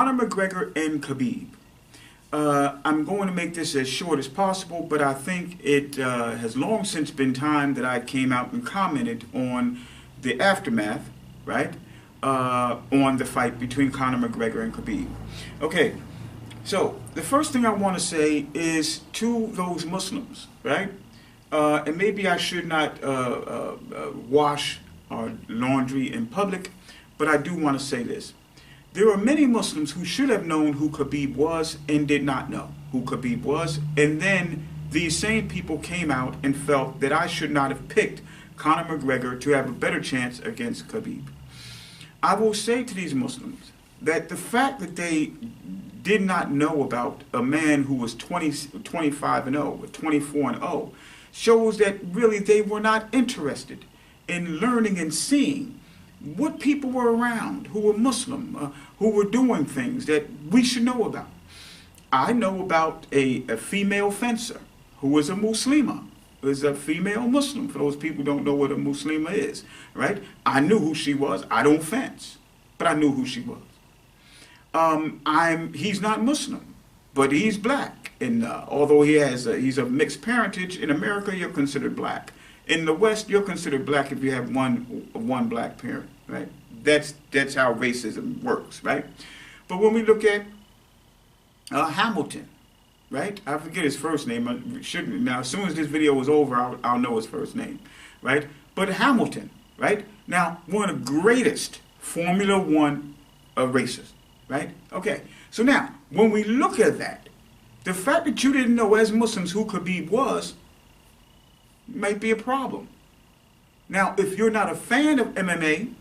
Conor McGregor and Khabib. I'm going to make this as short as possible, but I think it has long since been time that I came out and commented on the aftermath, right, on the fight between Conor McGregor and Khabib. Okay, so the first thing I want to say is to those Muslims, right, and maybe I should not wash our laundry in public, but I do want to say this. There are many Muslims who should have known who Khabib was and did not know who Khabib was. And then these same people came out and felt that I should not have picked Conor McGregor to have a better chance against Khabib. I will say to these Muslims that the fact that they did not know about a man who was 25-0 or 24-0 shows that really they were not interested in learning and seeing what people were around who were Muslim, who were doing things that we should know about. I know about a female fencer who was a Muslima, who is a female Muslim, for those people who don't know what a Muslima is, right? I knew who she was. I don't fence, but I knew who she was. He's not Muslim, but he's black, and although he's of mixed parentage, in America you're considered black. In the West, you're considered black if you have one black parent, right? That's how racism works, right? But when we look at Hamilton, right? I forget his first name. I shouldn't. Now, as soon as this video is over, I'll know his first name, right? But Hamilton, right? Now, one of the greatest Formula One racers, right? Okay. So now, when we look at that, the fact that you didn't know as Muslims who Khabib was might be a problem. Now, if you're not a fan of MMA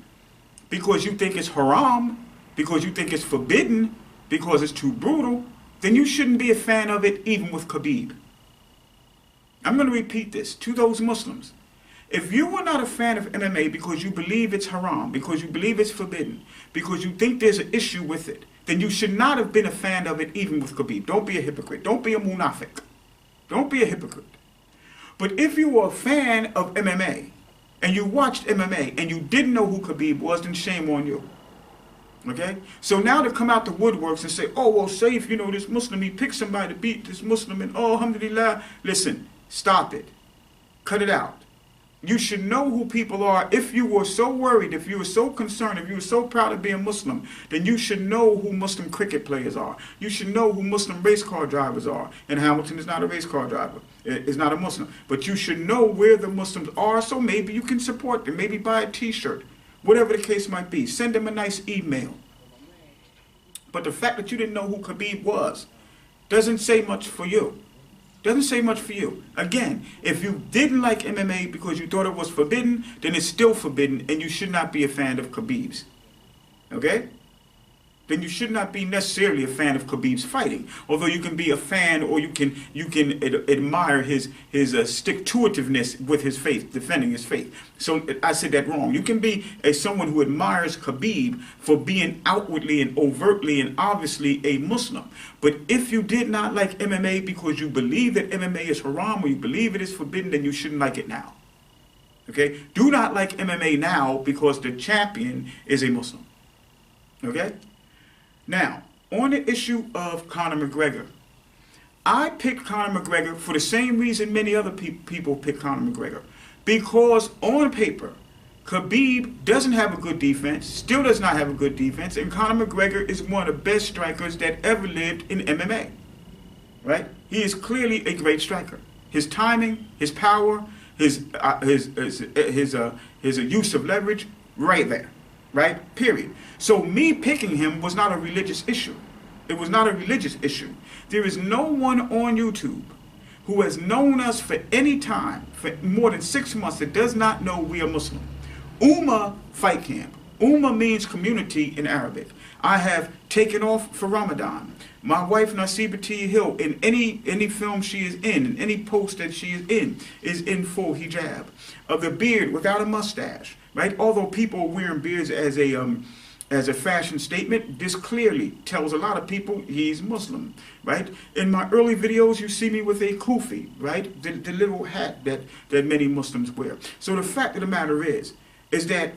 because you think it's haram, because you think it's forbidden, because it's too brutal, then you shouldn't be a fan of it even with Khabib. I'm going to repeat this to those Muslims. If you are not a fan of MMA because you believe it's haram, because you believe it's forbidden, because you think there's an issue with it, then you should not have been a fan of it even with Khabib. Don't be a hypocrite. Don't be a munafiq. Don't be a hypocrite. But if you were a fan of MMA, and you watched MMA, and you didn't know who Khabib was, then shame on you. Okay? So now to come out the woodworks and say, oh, well, say if you know this Muslim, he picked somebody to beat this Muslim, and oh, alhamdulillah. Listen, stop it. Cut it out. You should know who people are. If you were so worried, if you were so concerned, if you were so proud of being Muslim, then you should know who Muslim cricket players are. You should know who Muslim race car drivers are. And Hamilton is not a race car driver. Is not a Muslim. But you should know where the Muslims are, so maybe you can support them. Maybe buy a t-shirt. Whatever the case might be. Send them a nice email. But the fact that you didn't know who Khabib was doesn't say much for you. Doesn't say much for you. Again, if you didn't like MMA because you thought it was forbidden, then it's still forbidden, and you should not be a fan of Khabib's. Okay? Then you should not be necessarily a fan of Khabib's fighting. Although you can be a fan, or you can admire his stick-to-itiveness with his faith, defending his faith. So I said that wrong. You can be someone who admires Khabib for being outwardly and overtly and obviously a Muslim. But if you did not like MMA because you believe that MMA is haram or you believe it is forbidden, then you shouldn't like it now. Okay? Do not like MMA now because the champion is a Muslim. Okay? Now, on the issue of Conor McGregor, I picked Conor McGregor for the same reason many other people pick Conor McGregor. Because on paper, Khabib doesn't have a good defense, still does not have a good defense, and Conor McGregor is one of the best strikers that ever lived in MMA. Right? He is clearly a great striker. His timing, his power, his use of leverage, right there. Right? Period. So me picking him was not a religious issue. It was not a religious issue. There is no one on YouTube who has known us for any time, for more than 6 months, that does not know we are Muslim. Ummah Fight Camp. Ummah means community in Arabic. I have taken off for Ramadan. My wife Nasiba T. Hill, in any film she is in any post that she is in full hijab. Of the beard without a mustache. Right? Although people are wearing beards as a fashion statement, this clearly tells a lot of people he's Muslim, right? In my early videos, you see me with a kufi, right? The little hat that many Muslims wear. So the fact of the matter is that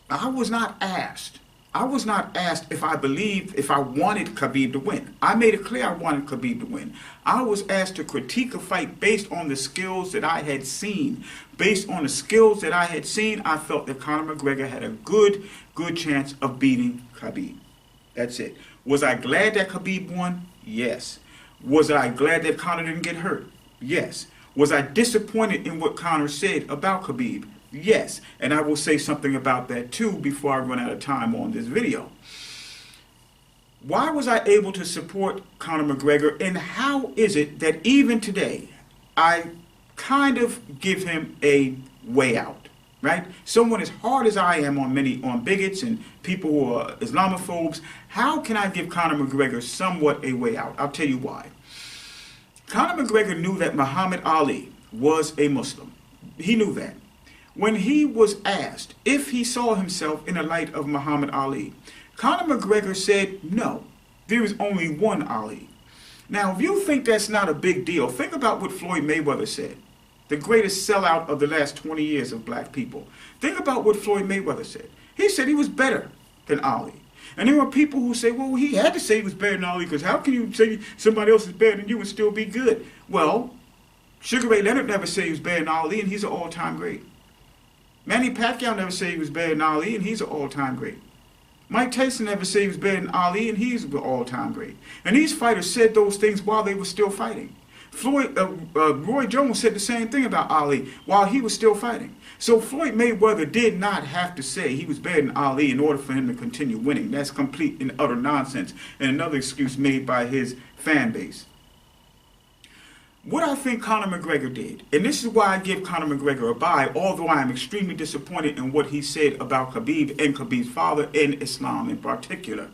I was not asked I was not asked if I wanted Khabib to win. I made it clear I wanted Khabib to win. I was asked to critique a fight based on the skills that I had seen. Based on the skills that I had seen, I felt that Conor McGregor had a good chance of beating Khabib. That's it. Was I glad that Khabib won? Yes. Was I glad that Conor didn't get hurt? Yes. Was I disappointed in what Conor said about Khabib? Yes. And I will say something about that too before I run out of time on this video. Why was I able to support Conor McGregor, and how is it that even today I kind of give him a way out, right? Someone as hard as I am on bigots and people who are Islamophobes, how can I give Conor McGregor somewhat a way out? I'll tell you why. Conor McGregor knew that Muhammad Ali was a Muslim. He knew that. When he was asked if he saw himself in the light of Muhammad Ali, Conor McGregor said, no, there is only one Ali. Now, if you think that's not a big deal, think about what Floyd Mayweather said, the greatest sellout of the last 20 years of black people. Think about what Floyd Mayweather said. He said he was better than Ali. And there were people who say, well, he had to say he was better than Ali, because how can you say somebody else is better than you and still be good? Well, Sugar Ray Leonard never said he was better than Ali, and he's an all-time great. Manny Pacquiao never said he was better than Ali, and he's an all-time great. Mike Tyson never said he was better than Ali, and he's an all-time great. And these fighters said those things while they were still fighting. Roy Jones said the same thing about Ali while he was still fighting. So Floyd Mayweather did not have to say he was better than Ali in order for him to continue winning. That's complete and utter nonsense, and another excuse made by his fan base. What I think Conor McGregor did, and this is why I give Conor McGregor a bye, although I am extremely disappointed in what he said about Khabib and Khabib's father and Islam in particular.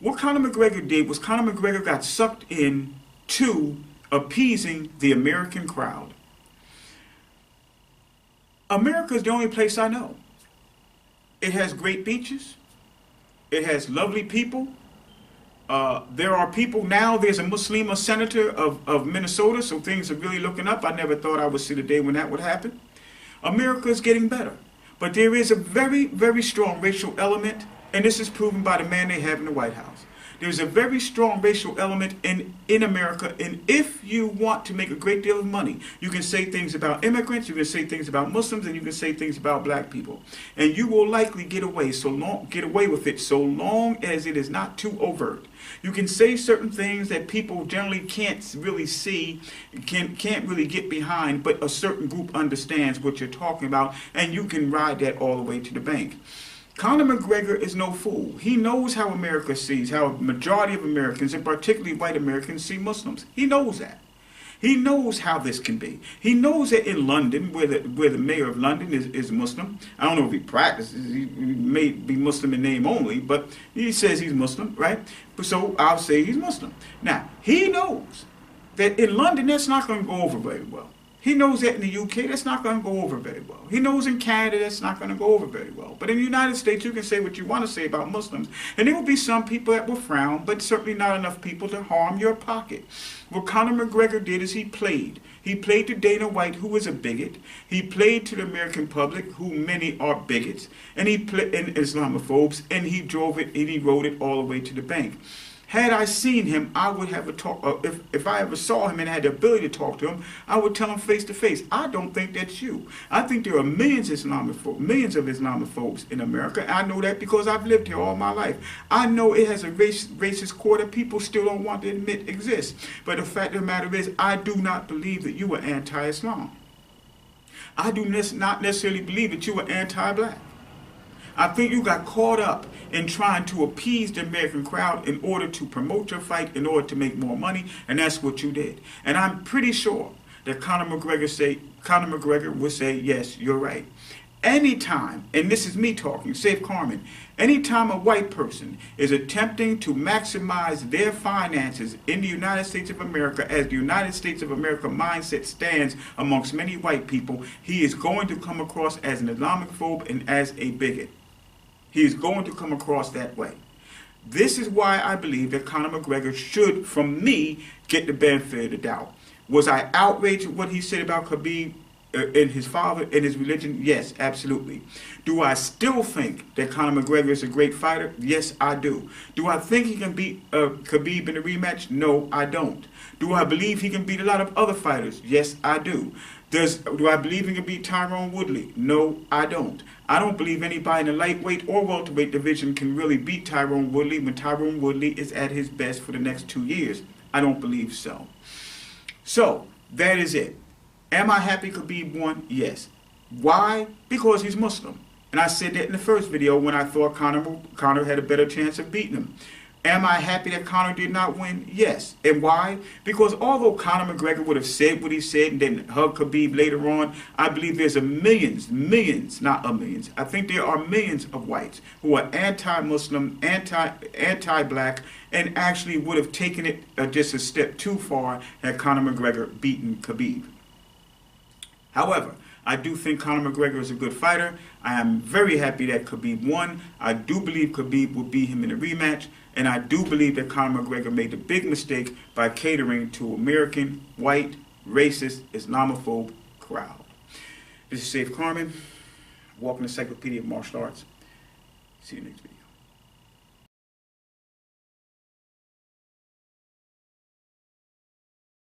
What Conor McGregor did was Conor McGregor got sucked in to appeasing the American crowd. America is the only place I know. It has great beaches. It has lovely people. There are people now, there's a Muslima senator of Minnesota, so things are really looking up. I never thought I would see the day when that would happen. America is getting better. But there is a very, very strong racial element, and this is proven by the man they have in the White House. There's a very strong racial element in America, and if you want to make a great deal of money, you can say things about immigrants, you can say things about Muslims, and you can say things about black people. And you will likely get away with it so long as it is not too overt. You can say certain things that people generally can't really see, can't really get behind, but a certain group understands what you're talking about, and you can ride that all the way to the bank. Conor McGregor is no fool. He knows how America sees, how a majority of Americans, and particularly white Americans, see Muslims. He knows that. He knows how this can be. He knows that in London, where the mayor of London is Muslim, I don't know if he practices, he may be Muslim in name only, but he says he's Muslim, right? So I'll say he's Muslim. Now, he knows that in London, that's not going to go over very well. He knows that in the UK, that's not going to go over very well. He knows in Canada, that's not going to go over very well. But in the United States, you can say what you want to say about Muslims. And there will be some people that will frown, but certainly not enough people to harm your pocket. What Conor McGregor did is he played. He played to Dana White, who is a bigot. He played to the American public, who many are bigots. And he played in Islamophobes, and he drove it, and he rode it all the way to the bank. Had I seen him, I would have a talk. If I ever saw him and had the ability to talk to him, I would tell him face to face, I don't think that's you. I think there are millions of Islamophobes in America. I know that because I've lived here all my life. I know it has a racist core that people still don't want to admit exists. But the fact of the matter is, I do not believe that you are anti-Islam. I do not necessarily believe that you are anti-black. I think you got caught up in trying to appease the American crowd in order to promote your fight, in order to make more money, and that's what you did. And I'm pretty sure that Conor McGregor would say, yes, you're right. Anytime, and this is me talking, Safe Carmen, anytime a white person is attempting to maximize their finances in the United States of America, as the United States of America mindset stands amongst many white people, he is going to come across as an Islamophobe and as a bigot. He is going to come across that way. This is why I believe that Conor McGregor should, from me, get the benefit of the doubt. Was I outraged at what he said about Khabib in his father, in his religion? Yes, absolutely. Do I still think that Conor McGregor is a great fighter? Yes, I do. Do I think he can beat Khabib in a rematch? No, I don't. Do I believe he can beat a lot of other fighters? Yes, I do. Do I believe he can beat Tyron Woodley? No, I don't. I don't believe anybody in the lightweight or welterweight division can really beat Tyron Woodley when Tyron Woodley is at his best for the next 2 years. I don't believe so. So, that is it. Am I happy Khabib won? Yes. Why? Because he's Muslim. And I said that in the first video when I thought Conor had a better chance of beating him. Am I happy that Conor did not win? Yes. And why? Because although Conor McGregor would have said what he said and then hugged Khabib later on, I believe there's not millions. I think there are millions of whites who are anti-Muslim, anti-black, and actually would have taken it just a step too far had Conor McGregor beaten Khabib. However, I do think Conor McGregor is a good fighter. I am very happy that Khabib won. I do believe Khabib will beat him in a rematch. And I do believe that Conor McGregor made the big mistake by catering to American, white, racist, Islamophobe crowd. This is Safe Carmen, Walking Encyclopedia of Martial Arts. See you next video.